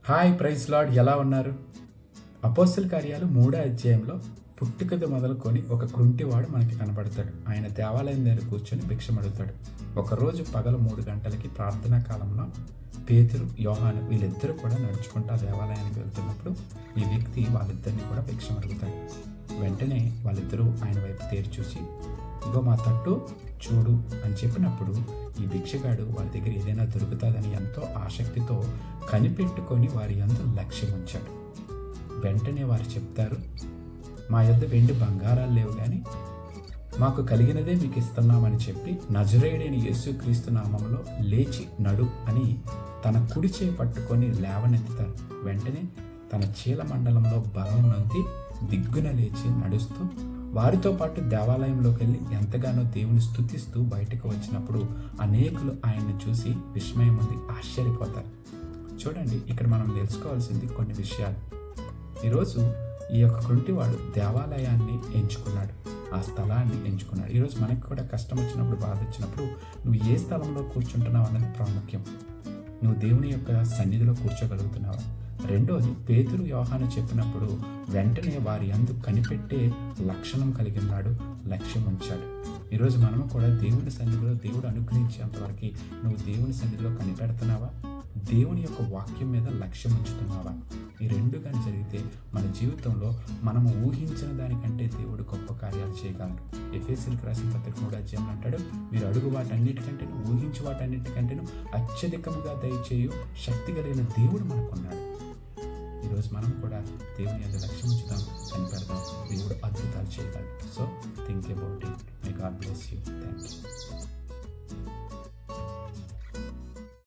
Hi praise lord, ఎలా ఉన్నారు? అపోస్తల కార్యాలు 3వ అధ్యాయంలో పుట్టుకది మొదలుకొని ఒక కృంటివాడు మనకి కనబడతాడు. ఆయన దేవాలయం దగ్గర కూర్చొని భిక్షం అడుగుతాడు. ఒకరోజు పగలు 3 గంటలకి ప్రార్థనా కాలంలో పేతురు, యోహాను వీళ్ళిద్దరూ కూడా నడుచుకుంటూ ఆ దేవాలయానికి వెళ్తున్నప్పుడు ఈ వ్యక్తి వాళ్ళిద్దరిని కూడా భిక్షం అడుగుతాడు. వెంటనే వాళ్ళిద్దరూ ఆయన వైపు తేరి చూసి, ఇగో మా తట్టు చూడు అని చెప్పినప్పుడు ఈ భిక్షగాడు వాళ్ళ దగ్గర ఏదైనా దొరుకుతుందని ఎంతో ఆసక్తితో కనిపెట్టుకొని వారి యందు లక్ష్యం ఉంచాడు. వెంటనే వారు చెప్తారు, మా యొద్ద వెండి బంగారాలు లేవు, కానీ మాకు కలిగినదే మీకు ఇస్తున్నామని చెప్పి నజరేయుడైన యేసుక్రీస్తు నామంలో లేచి నడు అని తన కుడి చేయి పట్టుకొని లేవనెత్తుతారు. వెంటనే తన చీల మండలంలో బలం నొంది దిగ్గున లేచి నడుస్తూ వారితో పాటు దేవాలయంలోకి వెళ్ళి ఎంతగానో దేవుని స్తుతిస్తూ బయటకు వచ్చినప్పుడు అనేకులు ఆయన్ని చూసి విస్మయం ఉంది, ఆశ్చర్యపోతారు. చూడండి, ఇక్కడ మనం తెలుసుకోవాల్సింది కొన్ని విషయాలు. ఈరోజు ఈ యొక్క కుంటివాడు దేవాలయాన్ని ఎంచుకున్నాడు, ఆ స్థలాన్ని ఎంచుకున్నాడు. ఈరోజు మనకు కూడా కష్టం వచ్చినప్పుడు, బాధ వచ్చినప్పుడు నువ్వు ఏ స్థలంలో కూర్చుంటున్నావు అన్నది ప్రాముఖ్యం. నువ్వు దేవుని యొక్క సన్నిధిలో కూర్చోగలుగుతున్నావా? రెండోది, పేతురు, యోహాను చెప్పినప్పుడు వెంటనే వారి యందు కనిపెట్టే లక్షణం కలిగి ఉన్నాడు, లక్ష్యం ఉంచాడు. ఈరోజు మనము కూడా దేవుని సన్నిధిలో దేవుడు అనుగ్రహించేంతవరకు నువ్వు దేవుని సన్నిధిలో కనిపెడుతున్నావా? దేవుని యొక్క వాక్యం మీద లక్ష్యం ఉంచుతున్నావా? ఈ రెండు కానీ జరిగితే మన జీవితంలో మనము ఊహించిన దానికంటే దేవుడు గొప్ప కార్యాలు చేయగలరు. ఎఫెసీయులకు రాసిన పత్రిక 3వ అధ్యాయం అంటాడు, మీరు అడుగు వాటన్నిటికంటే, ఊహించు వాటన్నిటికంటేను అత్యధికముగా దయచేయు శక్తి కలిగిన దేవుడు మనకున్నాడు. ఈరోజు మనం కూడా దేవుని యొక్క లక్ష్యం ఉంచుదాం, కనిపెడదాం. దేవుడు అద్భుతాలు చేయగలడు. So think about it. May God bless you. Thank you.